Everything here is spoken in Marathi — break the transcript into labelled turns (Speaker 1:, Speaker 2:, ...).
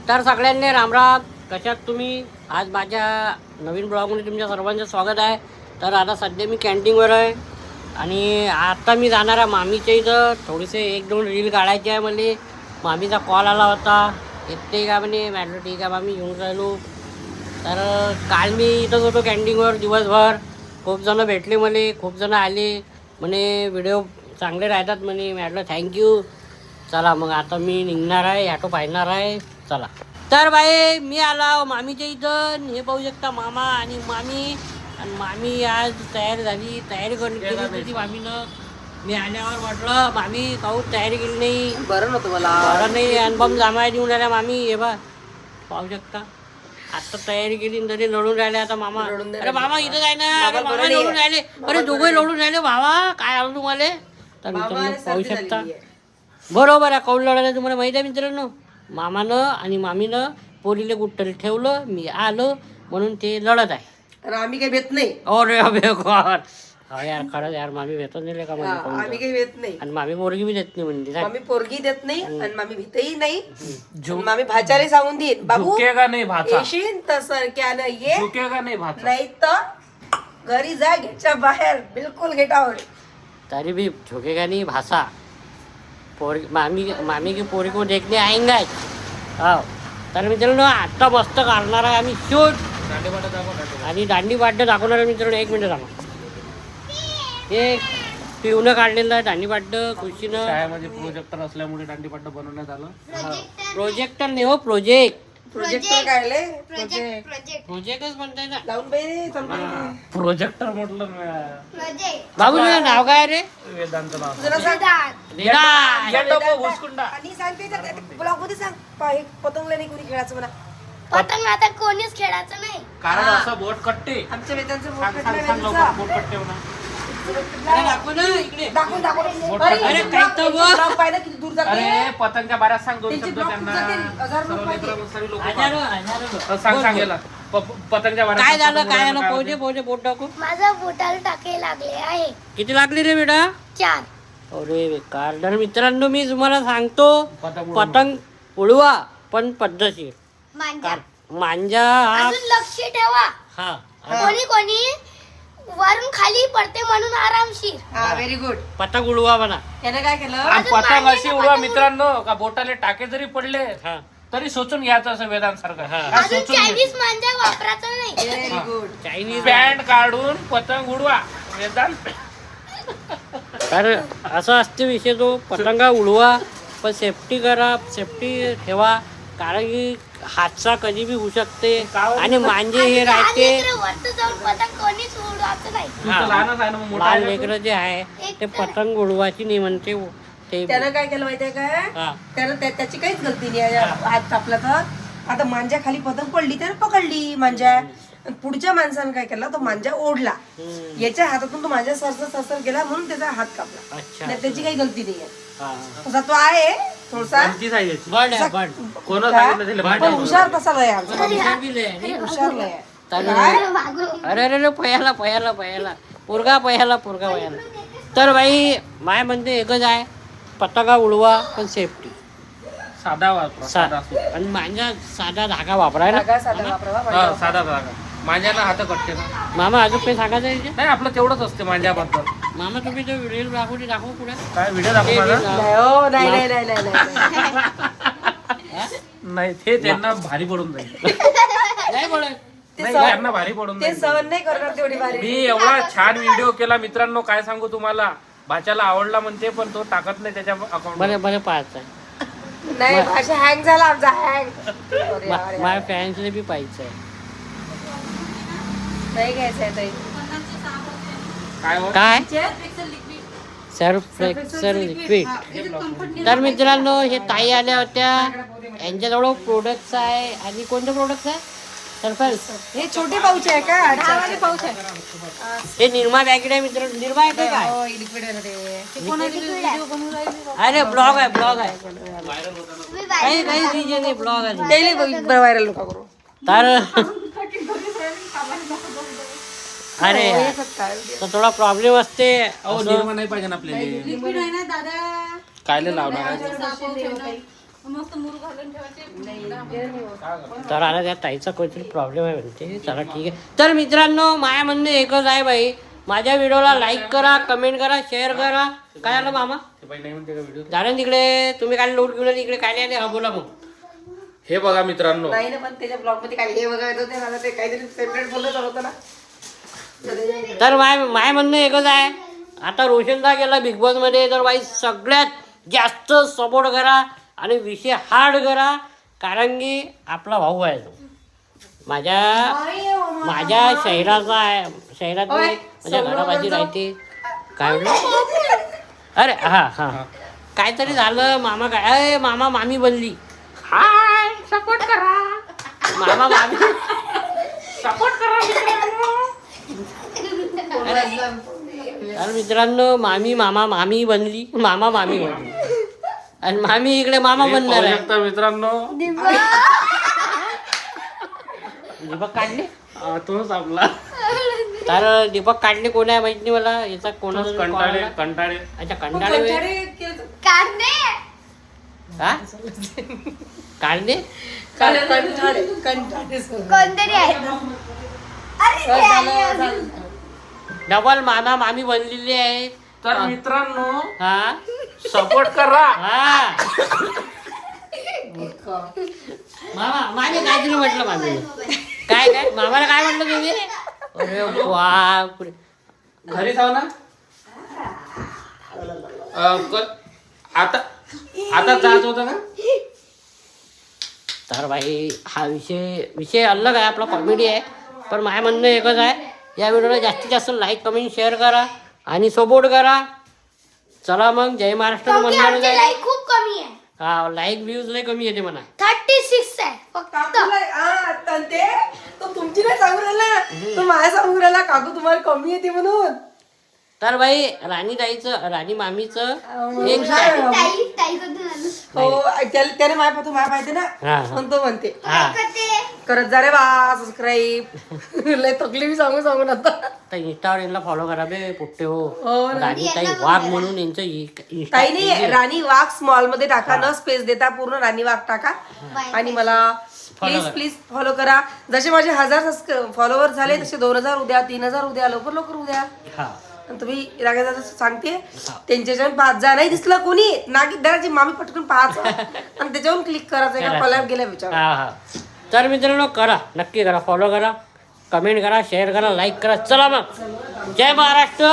Speaker 1: तर सगळ्यांनी रामराम. कशात तुम्ही? आज माझ्या नवीन ब्लॉगमध्ये तुमच्या सर्वांचं स्वागत आहे. तर आता सध्या मी कॅन्टीनवर आहे आणि आता मी जाणार आहे मामीच्या इथं. थोडेसे 1-2 रील काढायचे आहे. मला मामीचा कॉल आला होता, येते का म्हणे. म्हटलं ठीक आहे मामी, येऊन राहिलो. तर काल मी इथंच होतो कॅन्टीनवर दिवसभर. खूप जणं भेटले मला, खूप जणं आले म्हणे व्हिडिओ चांगले राहतात म्हणे. म्हटलं थँक्यू. चला मग आता मी निघणार आहे, ॲटो पाहणार आहे. चला. तर बाई मी आला मामीच्या इथं. हे पाहू शकता मामा आणि मामी. आणि मामी आज तयार झाली, तयारी केली होती मामीनं. मी आल्यावर म्हटलं मामी काहून तयारी केली नाही?
Speaker 2: बरं नव्हतं मला.
Speaker 1: बरं नाही. अनुभव जामाय देऊन राहिल्या मामी. हे बा पाहू शकता. आता तयारी केली तरी लढून राहिले आता मामा. अरे मामा इथं जाय ना. अरे मामा लढून राहिले. अरे दोघे लढून राहिले भावा. काय आलं तुम्हाला? तर मित्रांनो पाहू शकता. बरोबर आहे. कौल लढायला तुम्हाला माहिती आहे मित्रांनो. मामानं आणि मामीनं पोरीले गुट्टल ठेवलं. मी आलो म्हणून ते लढत आहे.
Speaker 2: आणि आम्ही काही भेट नाही.
Speaker 1: अरे बेकार. हा यार खरंच यार मामी भेटत नाही का म्हणजे.
Speaker 2: आम्ही काही भेट नाही.
Speaker 1: आणि मामी पोरगी बी देत नाही म्हणजे.
Speaker 2: आम्ही पोरगी देत नाही आणि मामी भीतही नाही. मामी भाच्याला सांगून देईन बाबू येशील तर सरक्या ये नाही तर घरी जा, घ्यायच्या बाहेर बिलकुल गेटावर.
Speaker 1: तरी भी झुकेगा नहीं भाषा. पोर मामी की पोरी को देखने आएंगे. हो. तर मित्रांनो आत्ता मस्त काढणार आहे आम्ही शूट आणि दांडी पाड्डं दाखवणार आहे मित्रांनो. 1 मिनिट थांबा. हे पिऊनं काढलेलं आहे दांडी पाड्डं खुशीनं.
Speaker 3: शाळेमध्ये प्रोजेक्टर असल्यामुळे दांडी पाट्टा बनवण्यात आलं.
Speaker 1: प्रोजेक्टर नाही हो, प्रोजेक्ट.
Speaker 2: प्रोजेक्टर काढले.
Speaker 1: प्रोजेक्टच म्हणताय ना.
Speaker 2: लावून बाई
Speaker 3: प्रोजेक्टर म्हटलं
Speaker 1: बाबू तुझं नाव काय रे?
Speaker 3: वेदांत नाव.
Speaker 2: तुला सांग
Speaker 3: हुसकुंडा.
Speaker 2: आणि सांगते ब्लॉग मध्ये सांग पतंगला नाही कोणी खेळायचं म्हणा.
Speaker 4: पतंग आता कोणीच खेळायचं नाही.
Speaker 3: कारण असं बोट कट्टे.
Speaker 2: आमच्या वेदांचं बोट
Speaker 3: सांग
Speaker 2: कटलं
Speaker 3: सांग लवकर, बोट कट्टे म्हणा.
Speaker 1: अरे दाखव ना इकडे.
Speaker 2: दाखवून
Speaker 1: अरे काय तर बघ.
Speaker 2: पाहिलं किती दूर जाते.
Speaker 3: अरे पतंगच्या बाऱ्यात सांग 2
Speaker 2: त्यांचे
Speaker 3: शब्द
Speaker 2: ब्लॉग
Speaker 3: त्यांना.
Speaker 2: जातील, 1000 लोक
Speaker 3: सर्व
Speaker 2: पाहिजे.
Speaker 3: मित्र, सर्व लोक
Speaker 1: हजारो
Speaker 3: सांग
Speaker 1: बोल,
Speaker 3: सांग
Speaker 1: बोल.
Speaker 3: याला. पतंगच्या बाऱ्यात
Speaker 1: काय
Speaker 3: सांग,
Speaker 1: झालं
Speaker 3: पतंग
Speaker 1: काय
Speaker 3: उडवायला
Speaker 1: झालं?
Speaker 3: काय
Speaker 1: पोहजे
Speaker 3: होते?
Speaker 1: पोहजे बोट टाकू.
Speaker 4: माझा बोटाला टाके लागले आहे
Speaker 1: किती लागली रे बेटा?
Speaker 4: 4.
Speaker 1: अरे बेकार. तर मित्रांनो मी तुम्हाला सांगतो
Speaker 3: पतंग उडवणं.
Speaker 1: पतंग उडवा पण पद्धतशीर.
Speaker 4: मांजा
Speaker 1: मांजा हा
Speaker 4: अजून लक्ष ठेवा.
Speaker 1: हा
Speaker 4: कोणी वरून खाली पडते म्हणून आरामशीर.
Speaker 2: हा व्हेरी गुड.
Speaker 1: पतंग उडवा म्हणा.
Speaker 2: त्याने काय केलं
Speaker 3: आणि
Speaker 4: अजून
Speaker 3: पतंग
Speaker 4: मांडीला
Speaker 3: अशी उडवा
Speaker 4: पतंग
Speaker 3: मित्रांनो का बोटाले टाके जरी पडले
Speaker 1: हा
Speaker 3: तरी सोचून घ्यायचं असं वेदांसारखं.
Speaker 1: हा.
Speaker 3: हा,
Speaker 4: अजून
Speaker 3: सोचून
Speaker 4: चायनीज मांजा वापरायचा नाही.
Speaker 2: Very good.
Speaker 1: चायनीज.
Speaker 3: पॅन्ट काढून पतंग उडवा वेदांत.
Speaker 1: तर असं असते विषय. तो पतंगा उडवा पण सेफ्टी करा, सेफ्टी ठेवा. कारण की हादसा कधी बी होऊ शकते. आणि मांजे हे राहते
Speaker 4: वरती जाऊन पतंग कोणीच उडवायचं नाही.
Speaker 3: तू तर लहानच आहे ना मग मोठा
Speaker 1: लहान
Speaker 3: आहे ना तू?
Speaker 1: लेकरं जे आहे ते पतंग उडवायची नाही म्हणते ते.
Speaker 2: त्यानं काय केलं माहितीये काय
Speaker 1: हा.
Speaker 2: त्यानं त्याची काहीच गलती नाही आहे. हात कापला तर आता मांजा खाली पतंग पडली तर पकडली मांजा. आणि पुढच्या माणसानं काय केलं तो मांजा ओढला. याच्या हातातून तो मांजा सरसर गेला म्हणून त्याचा हात कापला.
Speaker 1: अच्छा.
Speaker 2: नाही, त्याची काही गलती नाही आहे.
Speaker 1: हा.
Speaker 2: तसा तो आहे थोडसा
Speaker 3: कोणती size याची?
Speaker 1: बंड आहे बंड.
Speaker 3: कोणं सांगितलं त्याला
Speaker 2: पण
Speaker 3: माहिती?
Speaker 2: हुशार तसा लय आमचा.
Speaker 1: हुशार बी लय आहे रे.
Speaker 2: हुशार लय आहे.
Speaker 1: तर
Speaker 4: वागू.
Speaker 1: अरे अरे पयाला पोरगा पयाला. तर बाई माय म्हणते एकच आहे, पतंगा उडवा पण सेफ्टी.
Speaker 3: साधा वापरा, साधा असतो.
Speaker 1: आणि माझ्या साधा धागा वापरायला.
Speaker 2: धागा साधा वापरावा,
Speaker 3: हा,
Speaker 2: मांजा
Speaker 3: साधा धागा. माझ्याला हात कट्टे ना.
Speaker 1: मामा अजून काही सांगायचं आहे इथे?
Speaker 3: नाही आपलं तेवढंच असते माझ्याबद्दल.
Speaker 1: मामा तुम्ही तो व्हिडिओ दाखवू पुढे.
Speaker 3: काय व्हिडिओ दाखव माझा?
Speaker 2: नाही हो, नाही नाही नाही नाही नाही.
Speaker 3: नाही ते त्यांना भारी पडून जाईल.
Speaker 1: नाही बोलत.
Speaker 3: नाही, त्यांना भारी पडून
Speaker 2: ते
Speaker 3: जाईल.
Speaker 2: सहन नाही करणार तेवढी भारी.
Speaker 3: मी एवढा छान व्हिडिओ केला मित्रांनो, काय सांगू तुम्हाला. भाच्याला आवडला म्हणते पण तो टाकत नाही त्याच्या अकाउंट.
Speaker 1: बरे बरे पाहायचं आहे.
Speaker 2: नाही भाषा हँग झाला आमचा हँग.
Speaker 1: माझ्या फॅन्सने बी पाहायचं आहे.
Speaker 2: नाही घ्यायचं आहे ताई.
Speaker 3: काय हो?
Speaker 1: काय सर्फ एक्सेल लिक्विड. तर मित्रांनो हे ताई आल्या होत्या. यांच्याजवळ प्रोडक्ट्स आहे. आणि कोणते प्रोडक्ट्स आहे? सर्फेल.
Speaker 2: हे छोटे पाऊच आहे का? 10 वाले पाऊच आहे.
Speaker 1: हे निरमा पॅकेट आहे मित्रांनो. निरमा आहे ते काय?
Speaker 2: हो लिक्विड आहे ना ते.
Speaker 1: अरे ब्लॉग आहे.
Speaker 4: तुम्ही
Speaker 1: काही रिजन आहे ब्लॉग आहे.
Speaker 2: डेली व्हायरल नका करू.
Speaker 1: तर अरे
Speaker 2: हो,
Speaker 1: यार, तर थोडा प्रॉब्लेम असते.
Speaker 3: अहो निर्मा नाही पाहिजे ना आपल्याला. कायले लावणार आहे?
Speaker 1: तर आता त्या ताईचा काहीतरी प्रॉब्लेम आहे म्हणते. चला ठीक आहे. तर मित्रांनो माझ्या म्हणणं एकच आहे बाई, माझ्या व्हिडिओला लाईक करा, कमेंट करा, शेअर करा. काय झालं मामा झालं तिकडे, तुम्ही काय लोट घेऊन इकडे काय आले? हा बोला मग.
Speaker 3: हे बघा मित्रांनो,
Speaker 2: नाही ना, पण त्याच्या ब्लॉग मध्ये काय हे वगैरे होते मला ते काहीतरी सेपरेट बोलत होतं ना.
Speaker 1: तर माय म्हणणं एकच आहे, आता रोशनदा गेला बिग बॉस मध्ये, तर बाई सगळ्यात जास्त सपोर्ट करा आणि विषय हार्ड करा, कारण की आपला भाऊ आहे तो. माझ्या शहराचा आहे, शहरात नाही, माझ्या घराबाजी राहते. काय म्हटलं? अरे हा काहीतरी झालं, मामा काय मामा मामी बनली. हाय सपोर्ट करा मामा मामी, सपोर्ट करा मित्रांनो. तर मित्रांनो मामी मामा मामी बनली, मामा मामी बनली आणि मामी इकडे मामा बनणार आहे.
Speaker 3: शकता मित्रांनो,
Speaker 1: दीपक काढले
Speaker 3: तोच आपला
Speaker 1: तर दीपक काढले कोण आहे माहित नाही मला, याचा कोणाचा
Speaker 3: कंटाळे कंटाळे.
Speaker 1: अच्छा कंटाळे होय.
Speaker 4: काढणे
Speaker 1: हा काढले
Speaker 4: कोणतरी आहे. अरे ते आहे अजून.
Speaker 1: डबल मामा मामी बनलेली आहे.
Speaker 3: तर मित्रांनो
Speaker 1: हा
Speaker 3: सपोर्ट करा.
Speaker 1: हा मामा मामी काहीतरी म्हटलं मामी काय मामाला काय म्हटलं तुम्ही? अरे बापरे,
Speaker 3: घरी जाऊ ना. आता आता जात होता ना.
Speaker 1: तर भाई हा विषय अलग आहे, आपला कॉमेडी आहे. पण माझं म्हणणं एकच आहे, या व्हिडिओला जास्तीत जास्त लाईक कमेंट शेअर करा आणि सपोर्ट करा. चला मग जय महाराष्ट्र
Speaker 4: आमचे
Speaker 1: म्हणणार
Speaker 4: लाईक खूप कमी आहे.
Speaker 1: हा लाईक व्ह्यूज लय कमी येते म्हणा.
Speaker 4: 36 आहे फक्त.
Speaker 2: ते तो तुमची नाही सांगू राहिला, तो माझ्या सांगू राहिला काकू तुम्हाला कमी येते म्हणून.
Speaker 1: तर भाई राणी मामीचं एक
Speaker 4: ताईकडून आलो.
Speaker 2: हो त्याने माझ्या माहिती ना,
Speaker 1: हा.
Speaker 2: पण तो म्हणते
Speaker 1: हा
Speaker 4: करते.
Speaker 2: करत जा रे बा सबस्क्राईब. लय थकली मी सांगून आता.
Speaker 1: तर इंस्टावर यांना फॉलो करा बे पुट्टे हो.
Speaker 2: हो ना.
Speaker 1: राणीताई वाघ म्हणून यांचं इंस्टा
Speaker 2: काही नाही, राणी वाघ स्मॉल मध्ये टाका, न स्पेस देता पूर्ण राणी वाघ टाका आणि मला प्लीज फॉलो करा. जसे माझे 1000 फॉलोअर झाले तसे 2000 उद्या, 3000 उद्या, लवकर उद्या.
Speaker 1: हा
Speaker 2: आणि तुम्ही रागायचं सांगते त्यांच्याच्यावर पाच जा, नाही दिसलं कोणी नागित दराची मामी पटकन पाहायचं आणि त्याच्यावरून क्लिक करायचं का कॉलॅब गेल्या विचार.
Speaker 1: हा तर मित्रांनो करा, नक्की करा, फॉलो करा, कमेंट करा, शेअर करा, लाईक करा. चला मग जय महाराष्ट्र.